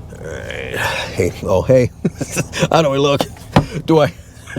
Hey, how do I look?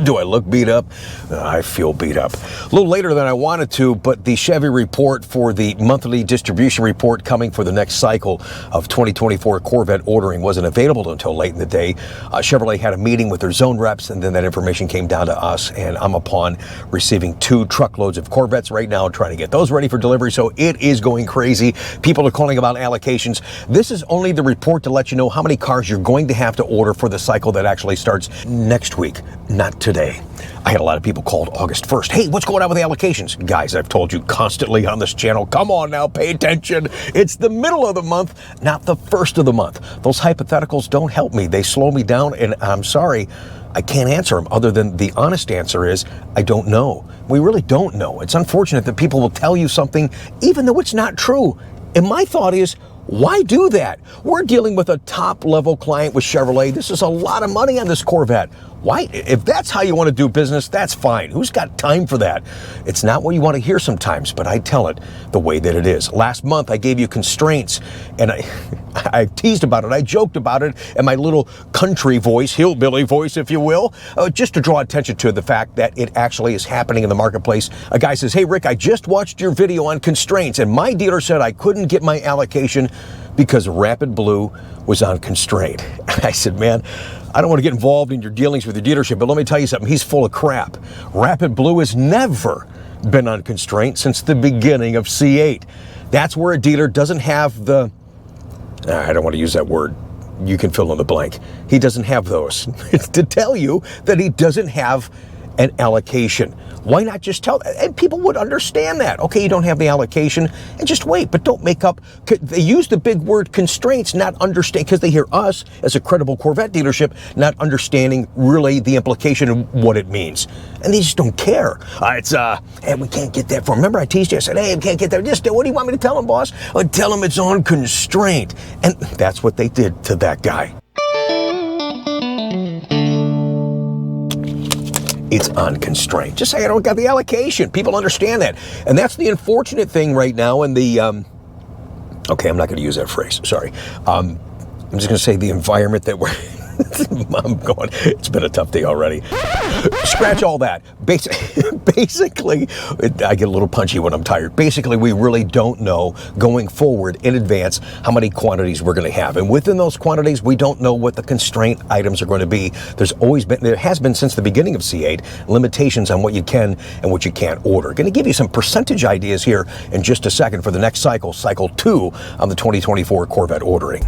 Do I look beat up? I feel beat up. A little later than I wanted to, but the Chevy report for the monthly distribution report coming for the next cycle of 2024 Corvette ordering wasn't available until late in the day. Chevrolet had a meeting with their zone reps, and then that information came down to us, and I'm upon receiving 2 truckloads of Corvettes right now, trying to get those ready for delivery, so it is going crazy. People are calling about allocations. This is only the report to let you know how many cars you're going to have to order for the cycle that actually starts next week, not today. I had a lot of people called August 1st. Hey, what's going on with the allocations? Guys, I've told you constantly on this channel, come on now, pay attention. It's the middle of the month, not the first of the month. Those hypotheticals don't help me. They slow me down, and I'm sorry, I can't answer them other than the honest answer is, I don't know. We really don't know. It's unfortunate that people will tell you something even though it's not true. And my thought is, why do that? We're dealing with a top-level client with Chevrolet. This is a lot of money on this Corvette. Why? If that's how you want to do business, that's fine. Who's got time for that? It's not what you want to hear sometimes, but I tell it the way that it is. Last month, I gave you constraints, and I teased about it. I joked about it in my little country voice, hillbilly voice, if you will, just to draw attention to the fact that it actually is happening in the marketplace. A guy says, hey, Rick, I just watched your video on constraints, and my dealer said I couldn't get my allocation because Rapid Blue was unconstrained. I said, man, I don't want to get involved in your dealings with your dealership, but let me tell you something, he's full of crap. Rapid Blue has never been unconstrained since the beginning of C8. That's where a dealer doesn't have the, I don't want to use that word, you can fill in the blank. He doesn't have those. It's to tell you that he doesn't have an allocation. Why not just tell? And people would understand that. Okay, you don't have the allocation, and just wait, but don't make up. They use the big word constraints, not understand, because they hear us as a credible Corvette dealership not understanding really the implication of what it means. And they just don't care. Hey, we can't get that for him. Remember I teased you, I said, hey, we can't get that. Just, what do you want me to tell him, boss? Tell him it's on constraint. And that's what they did to that guy. It's unconstrained. Just say I don't got the allocation. People understand that. And that's the unfortunate thing right now in the, okay, I'm not going to use that phrase. Sorry. I'm just going to say the environment that we're, I'm going, it's been a tough day already. Scratch all that. Basically, I get a little punchy when I'm tired. Basically, we really don't know going forward in advance how many quantities we're going to have. And within those quantities, we don't know what the constraint items are going to be. There has been since the beginning of C8, limitations on what you can and what you can't order. Going to give you some percentage ideas here in just a second for the next cycle, cycle 2 on the 2024 Corvette ordering.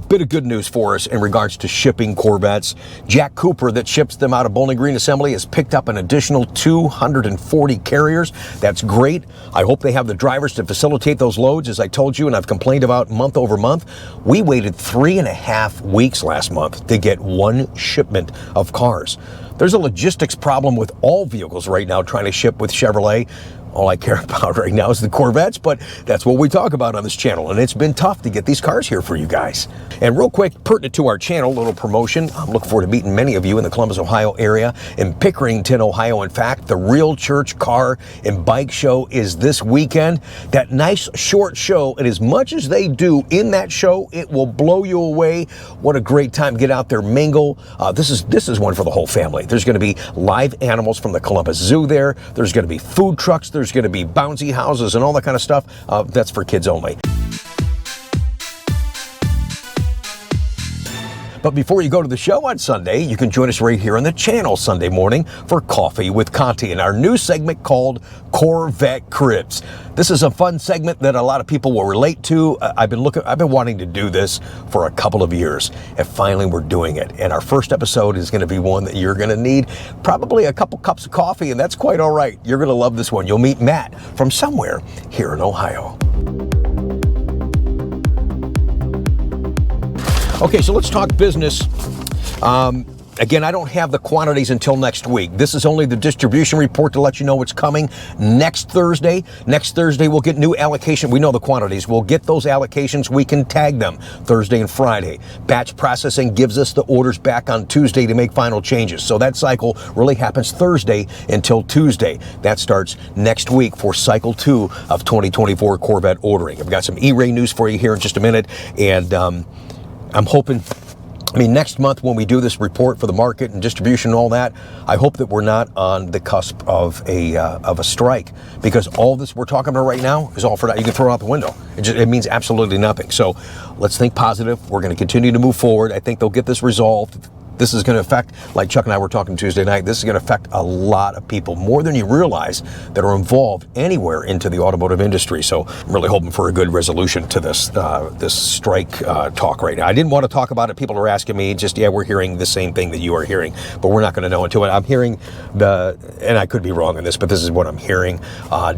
Bit of good news for us in regards to shipping Corvettes. Jack Cooper, that ships them out of Bowling Green Assembly, has picked up an additional 240 carriers. That's great. I hope they have the drivers to facilitate those loads. As I told you, and I've complained about month over month, we waited 3.5 weeks last month to get one shipment of cars. There's a logistics problem with all vehicles right now trying to ship with Chevrolet. All I care about right now is the Corvettes, but that's what we talk about on this channel, and it's been tough to get these cars here for you guys. And real quick, pertinent to our channel, little promotion. I'm looking forward to meeting many of you in the Columbus, Ohio area, in Pickerington, Ohio. In fact, the Real Church Car and Bike Show is this weekend. That nice short show, and as much as they do in that show, it will blow you away. What a great time. Get out there, mingle. This is one for the whole family. There's going to be live animals from the Columbus Zoo there. There's going to be food trucks. There's going to be bouncy houses and all that kind of stuff. That's for kids only. But before you go to the show on Sunday, you can join us right here on the channel Sunday morning for Coffee with Conti and our new segment called Corvette Cribs. This is a fun segment that a lot of people will relate to. I've been wanting to do this for a couple of years, and finally we're doing it. And our first episode is going to be one that you're going to need probably a couple cups of coffee, and that's quite all right. You're going to love this one. You'll meet Matt from somewhere here in Ohio. Okay, so let's talk business. Again, I don't have the quantities until next week. This is only the distribution report to let you know what's coming next Thursday. Next Thursday, we'll get new allocation. We know the quantities. We'll get those allocations. We can tag them Thursday and Friday. Batch processing gives us the orders back on Tuesday to make final changes. So that cycle really happens Thursday until Tuesday. That starts next week for cycle 2 of 2024 Corvette ordering. I've got some Eray news for you here in just a minute, and I'm hoping, next month when we do this report for the market and distribution and all that, I hope that we're not on the cusp of a strike, because all this we're talking about right now is all for that. You can throw it out the window. It means absolutely nothing. So let's think positive. We're going to continue to move forward. I think they'll get this resolved. This is going to affect, like Chuck and I were talking Tuesday night, this is going to affect a lot of people, more than you realize, that are involved anywhere into the automotive industry. So I'm really hoping for a good resolution to this this strike talk right now. I didn't want to talk about it. People are asking me, we're hearing the same thing that you are hearing, but we're not going to know until I'm hearing and I could be wrong on this, but this is what I'm hearing.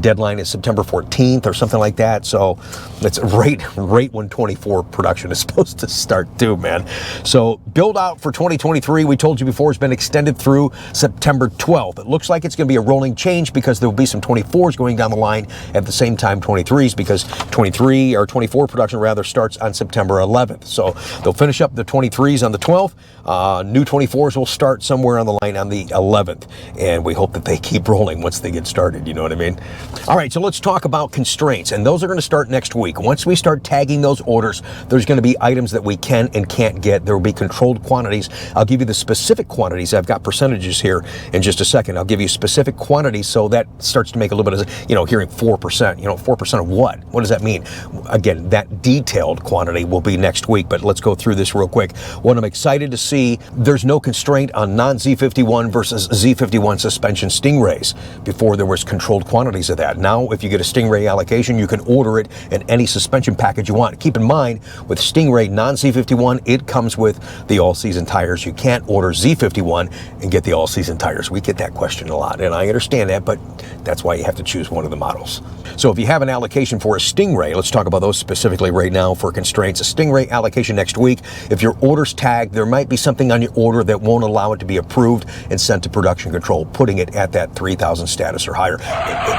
Deadline is September 14th or something like that. So it's right when 24 production is supposed to start too, man. So build out for 2023, we told you before, has been extended through September 12th. It looks like it's going to be a rolling change, because there will be some 24s going down the line at the same time 23s, because 24 production rather starts on September 11th. So they'll finish up the 23s on the 12th. New 24s will start somewhere on the line on the 11th, and we hope that they keep rolling once they get started. You know what I mean? All right, so let's talk about constraints, and those are going to start next week. Once we start tagging those orders, there's going to be items that we can and can't get. There will be controlled quantities. I'll give you the specific quantities. I've got percentages here in just a second. I'll give you specific quantities, so that starts to make a little bit of, hearing 4%. 4% of what? What does that mean? Again, that detailed quantity will be next week, but let's go through this real quick. What I'm excited to see, there's no constraint on non-Z51 versus Z51 suspension Stingrays. Before, there was controlled quantities of that. Now, if you get a Stingray allocation, you can order it in any suspension package you want. Keep in mind, with Stingray non-Z51, it comes with the all-season tires. You can't order Z51 and get the all-season tires. We get that question a lot, and I understand that, but that's why you have to choose one of the models. So if you have an allocation for a Stingray, let's talk about those specifically right now for constraints. A Stingray allocation next week. If your order's tagged, there might be something on your order that won't allow it to be approved and sent to production control, putting it at that 3,000 status or higher.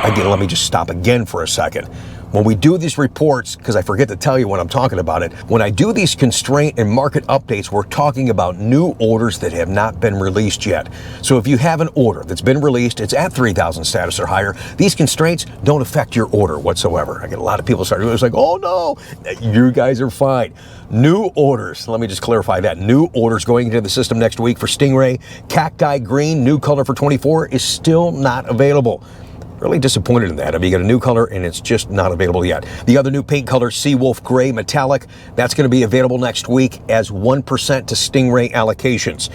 Again, let me just stop again for a second. When we do these reports, because I forget to tell you when I'm talking about it, when I do these constraint and market updates, we're talking about new orders that have not been released yet. So if you have an order that's been released, it's at 3,000 status or higher, these constraints don't affect your order whatsoever. I get a lot of people starting, it's like, oh no, you guys are fine. New orders, let me just clarify that. New orders going into the system next week for Stingray. Cacti Green, new color for 24, is still not available. Really disappointed in that. You got a new color and it's just not available yet. The other new paint color, Seawolf Gray Metallic, that's going to be available next week as 1% to Stingray allocations.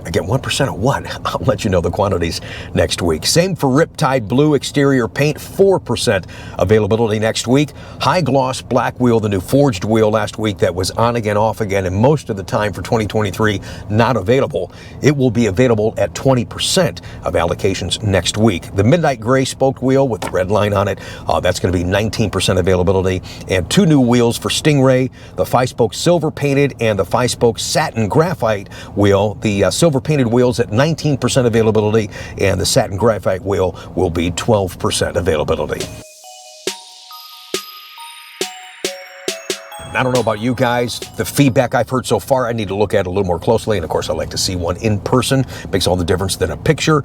Again, 1% of what? I'll let you know the quantities next week. Same for Riptide Blue exterior paint, 4% availability next week. High Gloss Black Wheel, the new forged wheel last week that was on again, off again, and most of the time for 2023, not available. It will be available at 20% of allocations next week. The Midnight Gray spoked wheel with the red line on it, that's going to be 19% availability. And 2 new wheels for Stingray, the 5-spoke silver painted and the 5-spoke satin graphite wheel. The silver painted wheels at 19% availability, and the satin graphite wheel will be 12% availability. I don't know about you guys, the feedback I've heard so far, I need to look at a little more closely. And of course, I like to see one in person. Makes all the difference than a picture.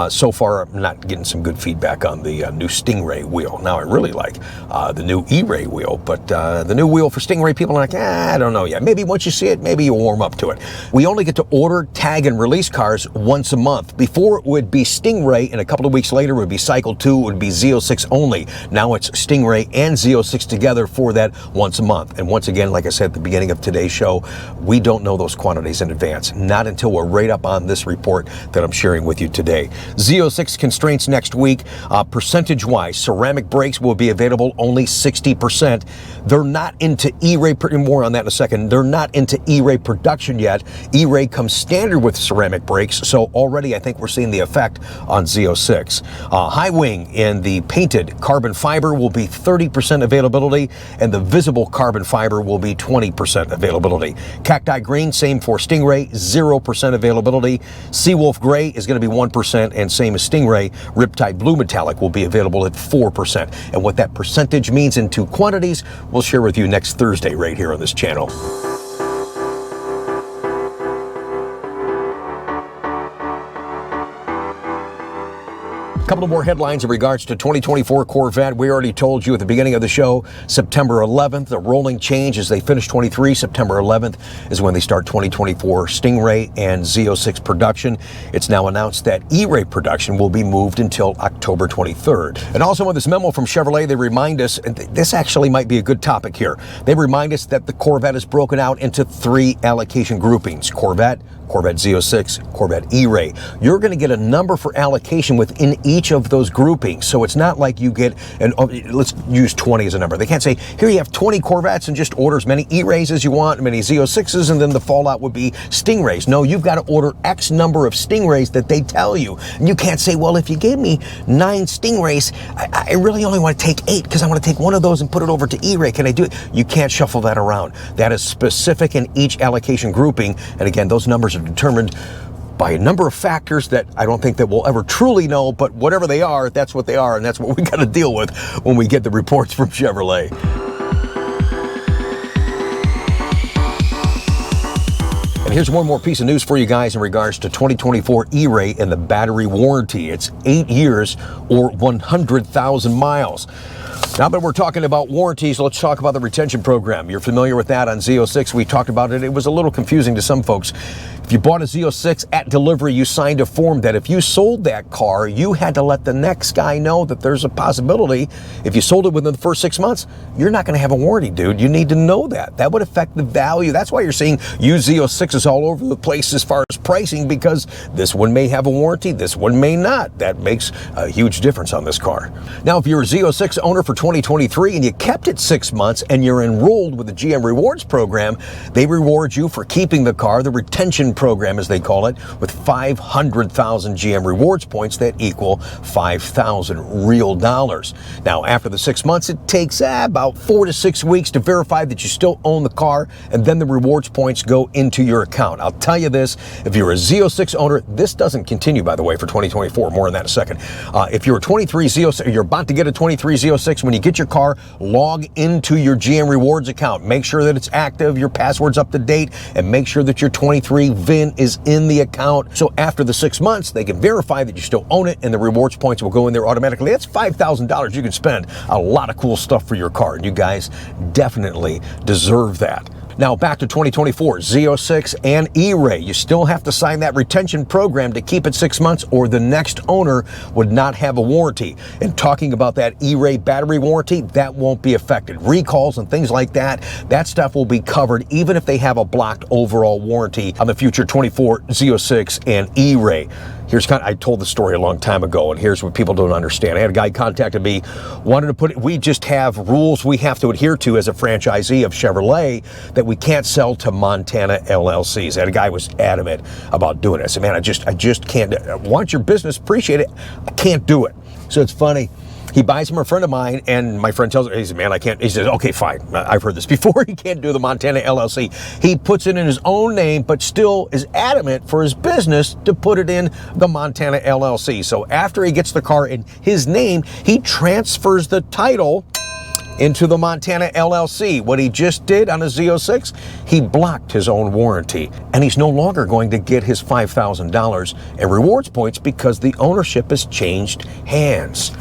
So far, I'm not getting some good feedback on the new Stingray wheel. Now, I really like the new Eray wheel, but the new wheel for Stingray, people are like, I don't know yet. Maybe once you see it, maybe you'll warm up to it. We only get to order, tag, and release cars once a month. Before, it would be Stingray, and a couple of weeks later, it would be Cycle 2, it would be Z06 only. Now it's Stingray and Z06 together for that once a month. And once again, like I said at the beginning of today's show, we don't know those quantities in advance, not until we're right up on this report that I'm sharing with you today. Z06 constraints next week, percentage-wise, ceramic brakes will be available only 60%. They're not into E-Ray, more on that in a second, they're not into E-Ray production yet. E-Ray comes standard with ceramic brakes, so already I think we're seeing the effect on Z06. High wing in the painted carbon fiber will be 30% availability, and the visible carbon fiber Fiber will be 20% availability. Cacti Green, same for Stingray, 0% availability. Seawolf Gray is going to be 1%, and same as Stingray, Riptide Blue Metallic will be available at 4%. And what that percentage means into quantities, we'll share with you next Thursday right here on this channel. A couple of more headlines in regards to 2024 Corvette. We already told you at the beginning of the show, September 11th, a rolling change as they finish 23. September 11th is when they start 2024 Stingray and Z06 production. It's now announced that Eray production will be moved until October 23rd. And also in this memo from Chevrolet, they remind us, and this actually might be a good topic here, they remind us that the Corvette is broken out into 3 allocation groupings: Corvette, Corvette Z06, Corvette Eray. You're going to get a number for allocation within each of those groupings. So it's not like you get, let's use 20 as a number. They can't say, here you have 20 Corvettes and just order as many Erays as you want, many Z06s, and then the fallout would be Stingrays. No, you've got to order X number of Stingrays that they tell you. And you can't say, well, if you gave me 9 Stingrays, I really only want to take 8 because I want to take one of those and put it over to Eray. Can I do it? You can't shuffle that around. That is specific in each allocation grouping. And again, those numbers are determined by a number of factors that I don't think that we'll ever truly know, but whatever they are, that's what they are, and that's what we got to deal with when we get the reports from Chevrolet. And here's one more piece of news for you guys in regards to 2024 Eray and the battery warranty. It's 8 years or 100,000 miles. Now that we're talking about warranties, let's talk about the retention program. You're familiar with that on Z06. We talked about it. It was a little confusing to some folks. If you bought a Z06 at delivery, you signed a form that if you sold that car, you had to let the next guy know that there's a possibility. If you sold it within the first 6 months, you're not going to have a warranty, dude. You need to know that. That would affect the value. That's why you're seeing used Z06s all over the place as far as pricing, because this one may have a warranty, this one may not. That makes a huge difference on this car. Now, if you're a Z06 owner for 2023 and you kept it 6 months and you're enrolled with the GM Rewards program, they reward you for keeping the car, the retention program as they call it, with 500,000 GM Rewards points that equal 5,000 real dollars. Now, after the 6 months, it takes about 4 to 6 weeks to verify that you still own the car, and then the rewards points go into your account. I'll tell you this, if you're a Z06 owner, this doesn't continue, by the way, for 2024. More on that in a second. If you're a 23 Z06, you're about to get a 23 Z06, when you get your car, log into your GM Rewards account. Make sure that it's active, your password's up to date, and make sure that your 23 VIN is in the account. So after the 6 months, they can verify that you still own it, and the rewards points will go in there automatically. That's $5,000 you can spend. A lot of cool stuff for your car, and you guys definitely deserve that. Now back to 2024, Z06 and Eray. You still have to sign that retention program to keep it 6 months, or the next owner would not have a warranty. And talking about that Eray battery warranty, that won't be affected. Recalls and things like that, that stuff will be covered even if they have a blocked overall warranty on the future 24 Z06 and Eray. I told the story a long time ago, and here's what people don't understand. I had a guy contacted me, wanted to put it, we just have rules we have to adhere to as a franchisee of Chevrolet that we can't sell to Montana LLCs. And a guy was adamant about doing it. I said, man, I just can't. I want your business, appreciate it. I can't do it. So it's funny. He buys from a friend of mine, and my friend tells her, he says, man, I can't. He says, okay, fine. I've heard this before. He can't do the Montana LLC. He puts it in his own name, but still is adamant for his business to put it in the Montana LLC. So after he gets the car in his name, he transfers the title into the Montana LLC. What he just did on a Z06, he blocked his own warranty, and he's no longer going to get his $5,000 in rewards points because the ownership has changed hands.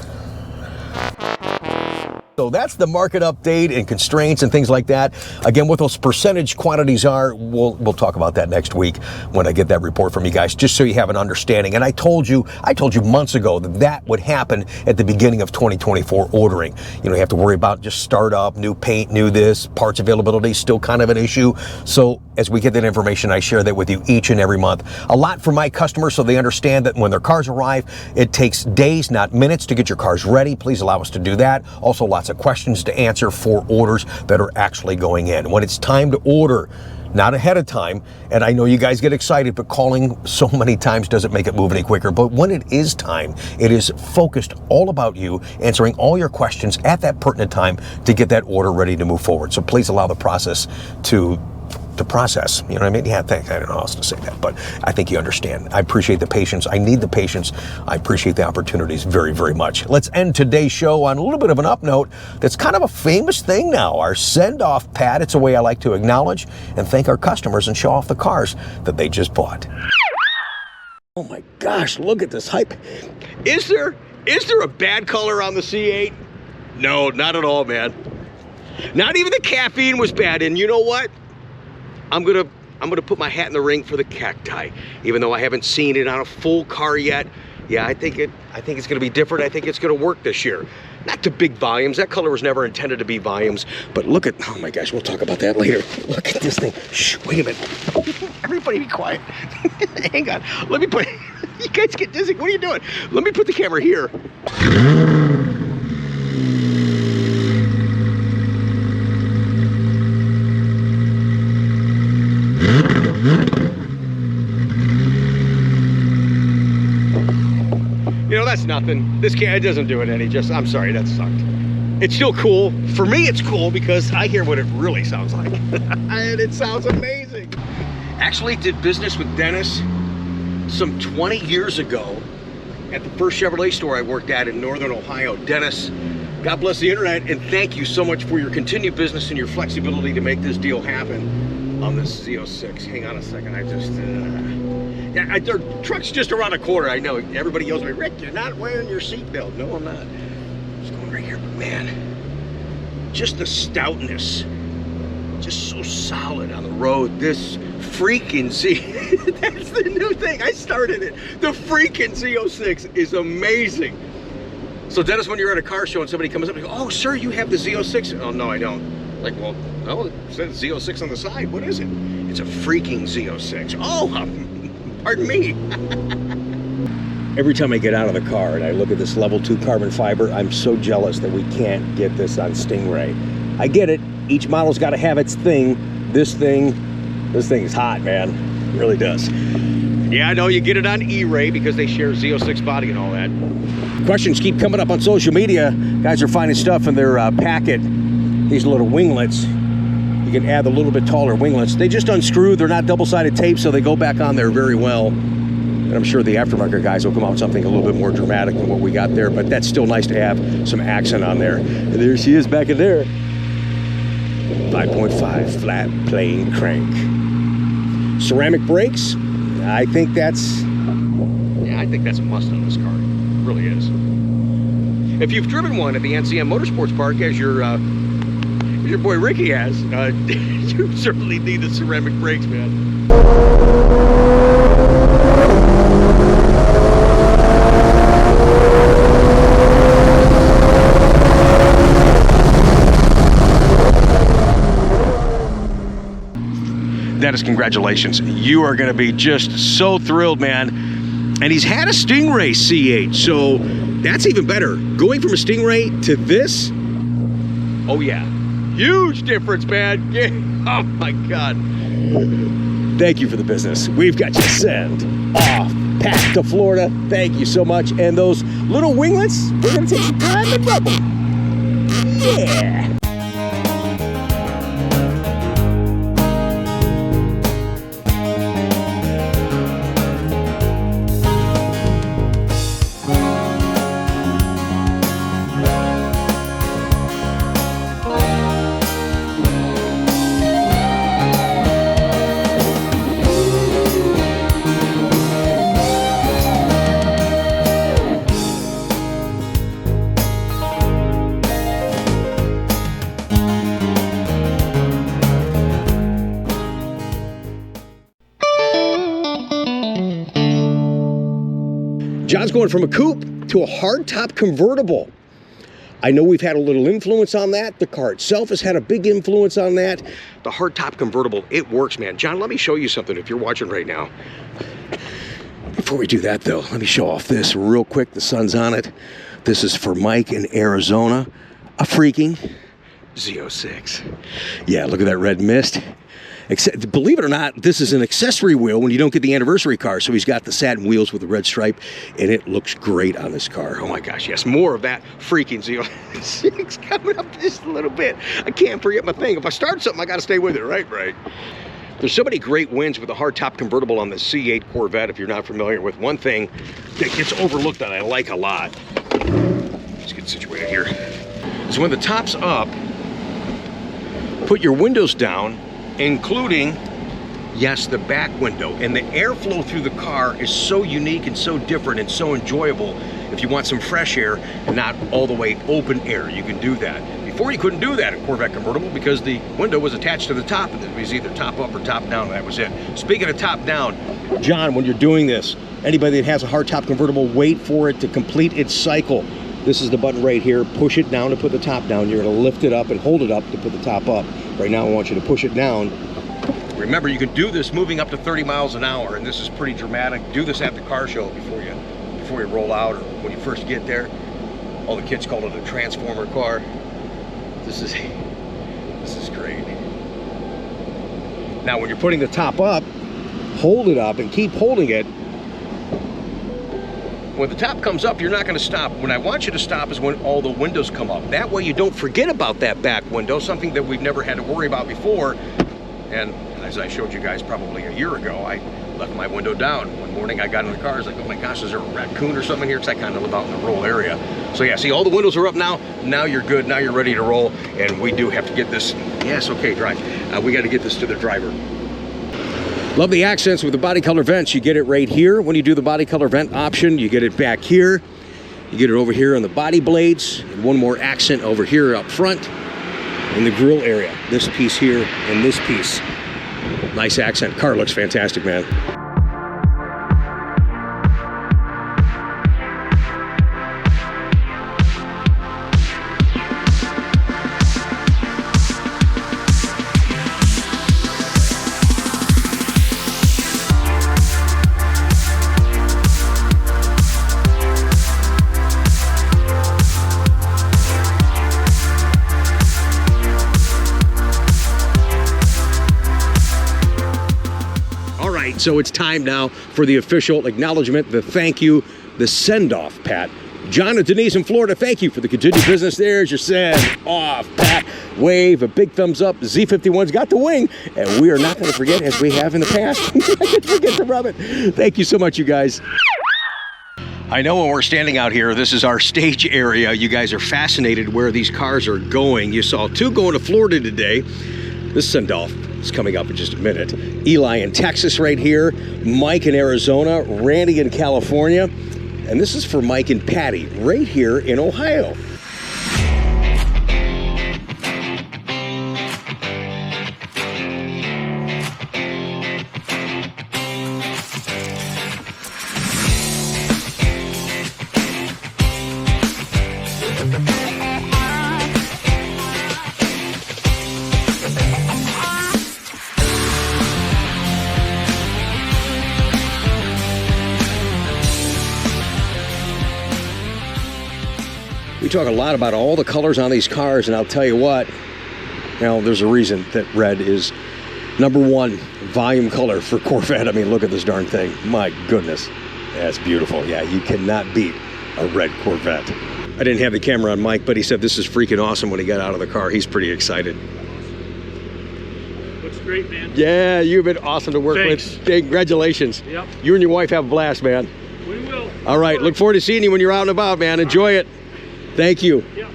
So that's the market update and constraints and things like that. Again, what those percentage quantities are, we'll talk about that next week when I get that report from you guys, just so you have an understanding. And I told you months ago that that would happen at the beginning of 2024 ordering. You have to worry about just startup, new paint, new this, parts availability, still kind of an issue. So as we get that information, I share that with you each and every month. A lot for my customers, so they understand that when their cars arrive, it takes days, not minutes, to get your cars ready. Please allow us to do that. Also, lots of questions to answer for orders that are actually going in. When it's time to order, not ahead of time. And I know you guys get excited, but calling so many times doesn't make it move any quicker. But when it is time, it is focused all about you, answering all your questions at that pertinent time to get that order ready to move forward. So please allow the process to process. You know what I mean? Yeah, thanks. I don't know how else to say that, but I think you understand. I appreciate the patience. I need the patience. I appreciate the opportunities very, very much. Let's end today's show on a little bit of an up note that's kind of a famous thing now. Our send-off pad. It's a way I like to acknowledge and thank our customers and show off the cars that they just bought. Oh my gosh, look at this hype. Is there a bad color on the C8? No, not at all, man. Not even the caffeine was bad. And you know what? I'm gonna put my hat in the ring for the cacti, even though I haven't seen it on a full car yet. Yeah, I think it's gonna be different. I think it's gonna work this year. Not to big volumes. That color was never intended to be volumes. But look at, oh my gosh, we'll talk about that later. Look at this thing. Shh, wait a minute. Everybody be quiet. Hang on. Let me put, you guys get dizzy. What are you doing? Let me put the camera here. You know, that's nothing. This it doesn't do it any justice. I'm sorry, that sucked. It's still cool. For me, it's cool because I hear what it really sounds like. And it sounds amazing. Actually did business with Dennis some 20 years ago at the first Chevrolet store I worked at in Northern Ohio. Dennis, God bless the internet, and thank you so much for your continued business and your flexibility to make this deal happen on this Z06. Hang on a second, I just, yeah, their truck's just around the corner. I know, everybody yells at me, Rick, you're not wearing your seatbelt. No, I'm not. I'm just going right here, but man, just the stoutness, just so solid on the road. This freaking that's the new thing. I started it. The freaking Z06 is amazing. So Dennis, when you're at a car show and somebody comes up and goes, oh, sir, you have the Z06. Oh, no, I don't. Like, well, no, it says Z06 on the side. What is it? It's a freaking Z06. Oh, pardon me. Every time I get out of the car and I look at this level 2 carbon fiber, I'm so jealous that we can't get this on Stingray. I get it. Each model's got to have its thing. This thing is hot, man. It really does. Yeah, I know you get it on Eray because they share Z06 body and all that. Questions keep coming up on social media. Guys are finding stuff in their packet. These little winglets. You can add the little bit taller winglets. They just unscrew. They're not double-sided tape, so they go back on there very well. And I'm sure the aftermarket guys will come out with something a little bit more dramatic than what we got there, but that's still nice to have some accent on there. And there she is back in there. 5.5 flat plain crank. Ceramic brakes. I think that's a must on this car. It really is. If you've driven one at the NCM Motorsports Park, as your boy Ricky has, you certainly need the ceramic brakes, man. Dennis, congratulations. You are going to be just so thrilled, man. And he's had a Stingray C8, so that's even better. Going from a Stingray to this, oh yeah, huge difference, man. Yeah. Oh my God. Thank you for the business. We've got you sent off back to Florida. Thank you so much. And those little winglets, we're going to take some time and rub them. Yeah. John's going from a coupe to a hardtop convertible. I know we've had a little influence on that. The car itself has had a big influence on that. The hardtop convertible, it works, man. John, let me show you something if you're watching right now. Before we do that, though, let me show off this real quick. The sun's on it. This is for Mike in Arizona. A freaking Z06. Yeah, look at that red mist. Believe it or not, this is an accessory wheel when you don't get the anniversary car. So he's got the satin wheels with the red stripe, and it looks great on this car. Oh my gosh, yes, more of that freaking Z06 coming up just a little bit. I can't forget my thing. If I start something, I got to stay with it, right? There's so many great wins with the hardtop convertible on the C8 Corvette. If you're not familiar with, one thing that gets overlooked that I like a lot, let's get situated here, is when the top's up, put your windows down, including, yes, the back window. And the airflow through the car is so unique and so different and so enjoyable. If you want some fresh air and not all the way open air, you can do that. Before, you couldn't do that in Corvette convertible because the window was attached to the top, and it was either top up or top down, and that was it. Speaking of top down, John, when you're doing this, anybody that has a hardtop convertible, wait for it to complete its cycle. This is the button right here. Push it down to put the top down. You're going to lift it up and hold it up to put the top up. Right now, I want you to push it down. Remember, you can do this moving up to 30 miles an hour, and this is pretty dramatic. Do this at the car show before you roll out, or when you first get there. All the kids call it a transformer car. This is great. Now, when you're putting the top up, hold it up and keep holding it. When the top comes up, you're not going to stop. When I want you to stop is when all the windows come up. That way you don't forget about that back window, something that we've never had to worry about before. And as I showed you guys probably a year ago, I left my window down. One morning I got in the car, I was like, oh my gosh, is there a raccoon or something here? Because I kind of live out in the rural area. So yeah, see, all the windows are up now. Now you're good, now you're ready to roll. And we do have to get this, yes, okay, drive. We got to get this to the driver. Love the accents with the body color vents. You get it right here. When you do the body color vent option, you get it back here. You get it over here on the body blades. And one more accent over here up front in the grill area. This piece here and this piece. Nice accent. Car looks fantastic, man. So it's time now for the official acknowledgement, the thank you, the send-off, Pat. John and Denise in Florida, thank you for the continued business. There's your send-off, Pat. Wave, a big thumbs up. Z51's got the wing, and we are not going to forget, as we have in the past. I didn't forget to rub it. Thank you so much, you guys. I know when we're standing out here, this is our stage area. You guys are fascinated where these cars are going. You saw two going to Florida today. This send-off is coming up in just a minute. Eli in Texas right here, Mike in Arizona, Randy in California, and this is for Mike and Patty right here in Ohio. We talk a lot about all the colors on these cars, and I'll tell you what, there's a reason that red is #1 volume color for Corvette. I mean, look at this darn thing. My goodness. That's beautiful. Yeah, you cannot beat a red Corvette. I didn't have the camera on Mike, but he said this is freaking awesome when he got out of the car. He's pretty excited. Looks great, man. Yeah, you've been awesome to work with. Hey, congratulations. Yep. You and your wife have a blast, man. We will. All right, look forward to seeing you when you're out and about, man. Enjoy it. Thank you. Yep.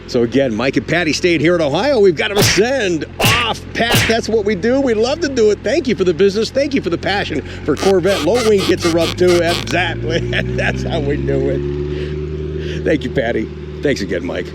So again, Mike and Patty stayed here in Ohio. We've got to send off, Pat. That's what we do. We love to do it. Thank you for the business. Thank you for the passion for Corvette. Low wing gets a rub too. Exactly. That's how we do it. Thank you, Patty. Thanks again, Mike.